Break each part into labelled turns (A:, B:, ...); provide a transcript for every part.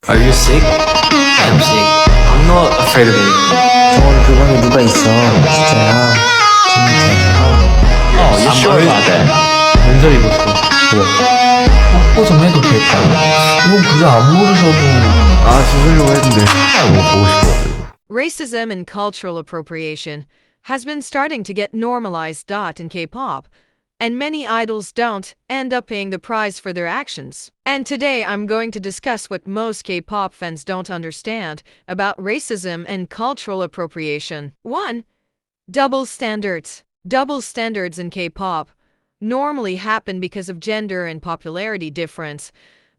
A: Are you sick? I'm sick. I'm not afraid of anything.
B: 그 방에 누가 있어? 진짜야. 진짜야.
A: Oh, you sure about that?
C: 면접 입었어. 뭐? 뽀뽀 좀 해도 될까? 이건 그냥 안 모르셔도. 아, 주려고 했는데. 뭐 보고 싶어가지고.
D: Racism and cultural appropriation has been starting to get normalized in K-pop, and many idols don't end up paying the price for their actions. And today I'm going to discuss what most K-pop fans don't understand about racism and cultural appropriation. 1. Double standards. Double standards in K-pop normally happen because of gender and popularity difference.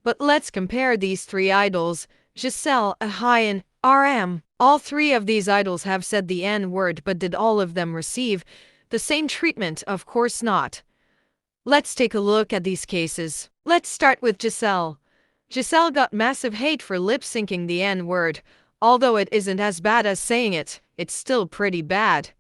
D: But let's compare these three idols, Giselle, Ahayan, RM. All three of these idols have said the N-word, but did all of them receive the same treatment? Of course not. Let's take a look at these cases. Let's start with Giselle. Giselle got massive hate for lip-syncing the N-word. Although it isn't as bad as saying it, it's still pretty bad.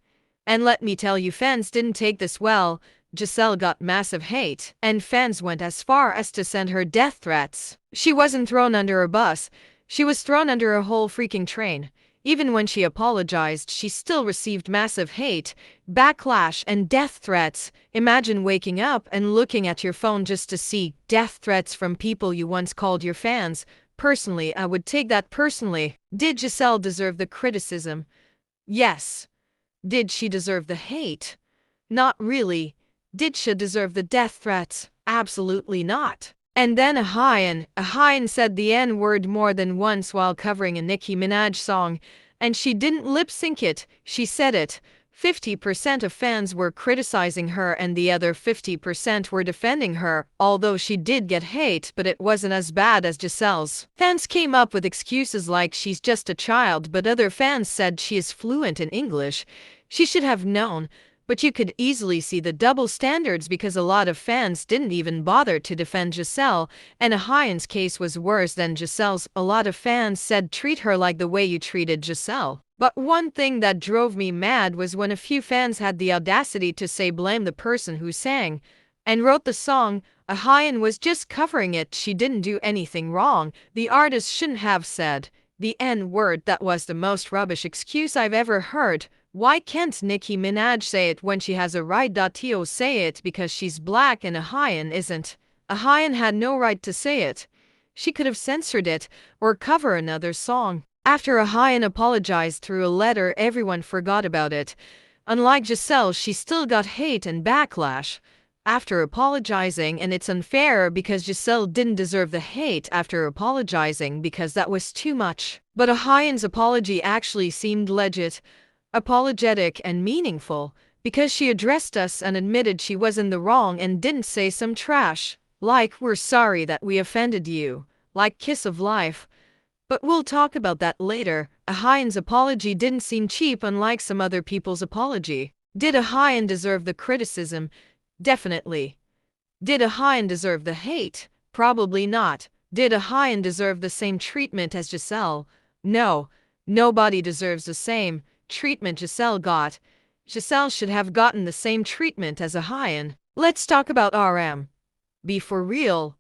D: And let me tell you, fans didn't take this well. Giselle got massive hate, and fans went as far as to send her death threats. She wasn't thrown under a bus. She was thrown under a whole freaking train. Even when she apologized, she still received massive hate, backlash, and death threats. Imagine waking up and looking at your phone just to see death threats from people you once called your fans. Personally, I would take that personally. Did Giselle deserve the criticism? Yes. Did she deserve the hate? Not really. Did she deserve the death threats? Absolutely not. And then Ahayan said the N-word more than once while covering a Nicki Minaj song, and she didn't lip-sync it, she said it. 50% of fans were criticizing her and the other 50% were defending her, although she did get hate, but it wasn't as bad as Giselle's. Fans came up with excuses like she's just a child, but other fans said she is fluent in English. She should have known. But you could easily see the double standards because a lot of fans didn't even bother to defend Giselle, and Ahayan's case was worse than Giselle's. A lot of fans said treat her like the way you treated Giselle. But one thing that drove me mad was when a few fans had the audacity to say blame the person who sang and wrote the song. Ahayan was just covering it. She didn't do anything wrong. The artist shouldn't have said the N-word. That was the most rubbish excuse I've ever heard. Why can't Nicki Minaj say it when she has a right to say it because she's black and Ahayan isn't? Ahayan had no right to say it. She could have censored it or cover another song. After Ahayan apologized through a letter, everyone forgot about it. Unlike Giselle, she still got hate and backlash after apologizing, and it's unfair because Giselle didn't deserve the hate after apologizing because that was too much. But Ahayan's apology actually seemed legit, apologetic, and meaningful because she addressed us and admitted she was in the wrong and didn't say some trash like "we're sorry that we offended you," like Kiss of Life. But we'll talk about that later. Ahayan's apology didn't seem cheap, unlike some other people's apology. Did Ahayan deserve the criticism? Definitely. Did Ahayan deserve the hate? Probably not. Did Ahayan deserve the same treatment as Giselle? No. Nobody deserves the same treatment Giselle got. Giselle should have gotten the same treatment as Ahayan. Let's talk about RM. Be for real.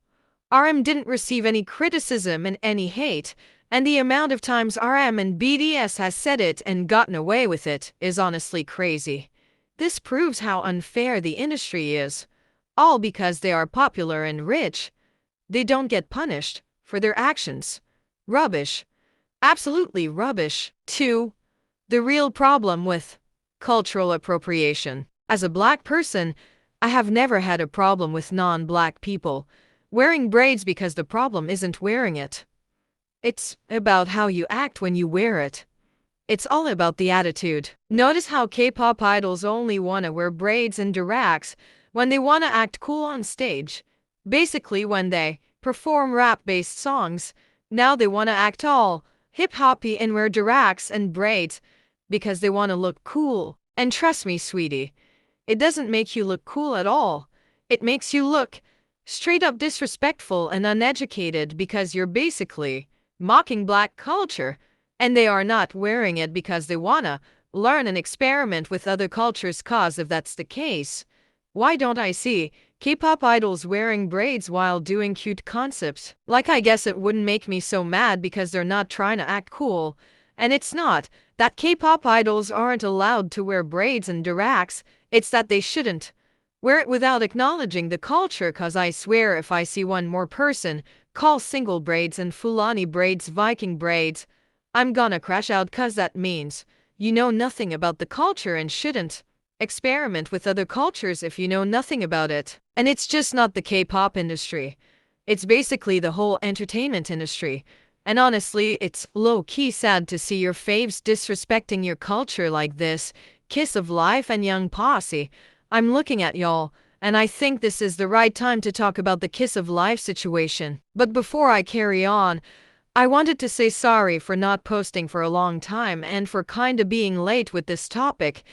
D: RM didn't receive any criticism and any hate, and the amount of times RM and BTS has said it and gotten away with it is honestly crazy. This proves how unfair the industry is. All because they are popular and rich. They don't get punished for their actions. Rubbish. Absolutely rubbish. 2. The real problem with cultural appropriation. As a black person, I have never had a problem with non-black people wearing braids because the problem isn't wearing it. It's about how you act when you wear it. It's all about the attitude. Notice how K-pop idols only want to wear braids and durags when they want to act cool on stage. Basically, when they perform rap-based songs, now they want to act all hip-hoppy and wear durags and braids because they want to look cool. And trust me, sweetie, it doesn't make you look cool at all. It makes you look straight up disrespectful and uneducated because you're basically mocking black culture, and they are not wearing it because they wanna learn and experiment with other cultures. Cause if that's the case, why don't I see K-pop idols wearing braids while doing cute concepts. Like, I guess it wouldn't make me so mad because they're not trying to act cool. And it's not that K-pop idols aren't allowed to wear braids and durags, it's that they shouldn't wear it without acknowledging the culture, cause I swear if I see one more person call single braids and Fulani braids Viking braids, I'm gonna crash out, cause that means you know nothing about the culture and shouldn't experiment with other cultures if you know nothing about it. And it's just not the K-pop industry. It's basically the whole entertainment industry. And honestly, it's low-key sad to see your faves disrespecting your culture like this. Kiss of Life and Young Posse. I'm looking at y'all, and I think this is the right time to talk about the Kiss of Life situation. But before I carry on, I wanted to say sorry for not posting for a long time and for kinda being late with this topic.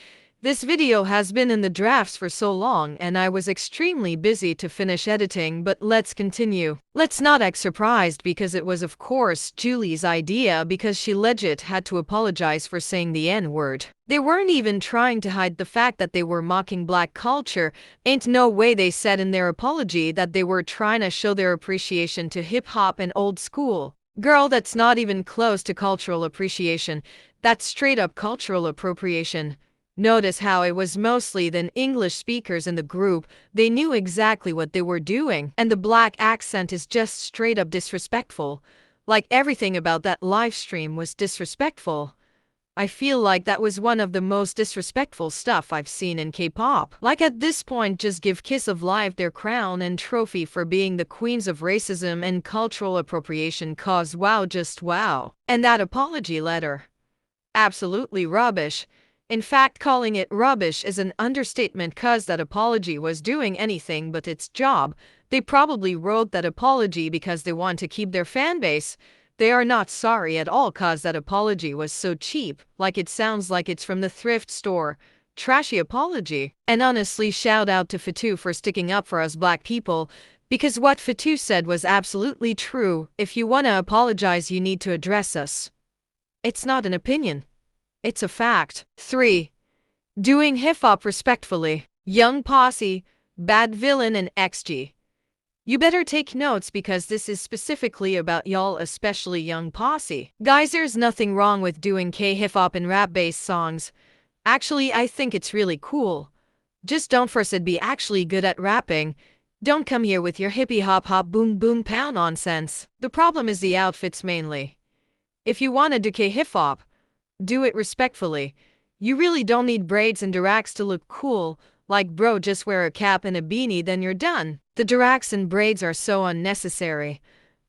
D: This video has been in the drafts for so long and I was extremely busy to finish editing, but let's continue. Let's not act surprised because it was of course Julie's idea, because she legit had to apologize for saying the N-word. They weren't even trying to hide the fact that they were mocking black culture. Ain't no way they said in their apology that they were trying to show their appreciation to hip-hop and old school. Girl, that's not even close to cultural appreciation. That's straight up cultural appropriation. Notice how it was mostly the English speakers in the group. They knew exactly what they were doing. And the black accent is just straight up disrespectful. Like everything about that live stream was disrespectful. I feel like that was one of the most disrespectful stuff I've seen in K-pop. Like, at this point, just give Kiss of Life their crown and trophy for being the queens of racism and cultural appropriation, cause wow, just wow. And that apology letter. Absolutely rubbish. In fact, calling it rubbish is an understatement, cause that apology was doing anything but its job. They probably wrote that apology because they want to keep their fan base. They are not sorry at all, cause that apology was so cheap, like it sounds like it's from the thrift store. Trashy apology. And honestly, shout out to Fatou for sticking up for us black people, because what Fatou said was absolutely true. If you wanna apologize, you need to address us. It's not an opinion. It's a fact. 3. Doing hip-hop respectfully. Young Posse, Bad Villain and XG. You better take notes because this is specifically about y'all, especially Young Posse. Guys, there's nothing wrong with doing K-hip-hop and rap-based songs. Actually, I think it's really cool. Just don't force it, be actually good at rapping. Don't come here with your hippie-hop-hop boom-boom-pow nonsense. The problem is the outfits mainly. If you wanna do K-hip-hop, do it respectfully. You really don't need braids and durags to look cool. Like, bro, just wear a cap and a beanie, then you're done. The durags and braids are so unnecessary.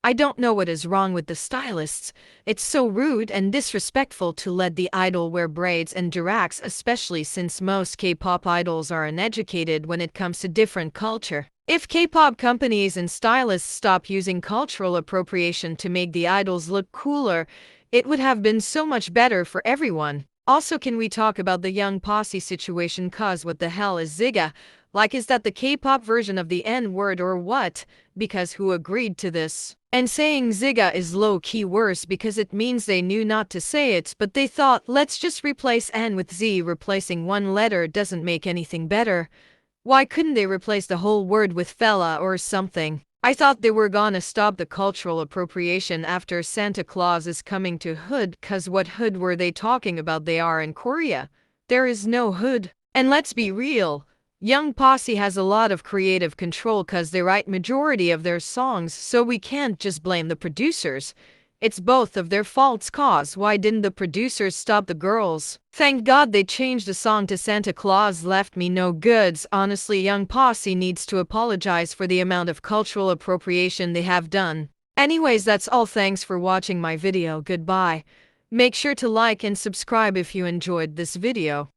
D: I don't know what is wrong with the stylists. It's so rude and disrespectful to let the idol wear braids and durags, especially since most K-pop idols are uneducated when it comes to different culture. If K-pop companies and stylists stop using cultural appropriation to make the idols look cooler, it would have been so much better for everyone. Also, can we talk about the Young Posse situation, cause what the hell is Zigga? Like, is that the K-pop version of the N-word or what? Because who agreed to this? And saying Zigga is low-key worse because it means they knew not to say it, but they thought, let's just replace N with Z. Replacing one letter doesn't make anything better. Why couldn't they replace the whole word with fella or something? I thought they were gonna stop the cultural appropriation after Santa Claus is coming to hood, cause what hood were they talking about? They are in Korea. There is no hood. And let's be real, Young Posse has a lot of creative control cause they write majority of their songs, so we can't just blame the producers. It's both of their faults, cause why didn't the producers stop the girls? Thank God they changed the song to Santa Claus Left Me No Goods. Honestly, Young Posse needs to apologize for the amount of cultural appropriation they have done. Anyways, that's all. Thanks for watching my video. Goodbye. Make sure to like and subscribe if you enjoyed this video.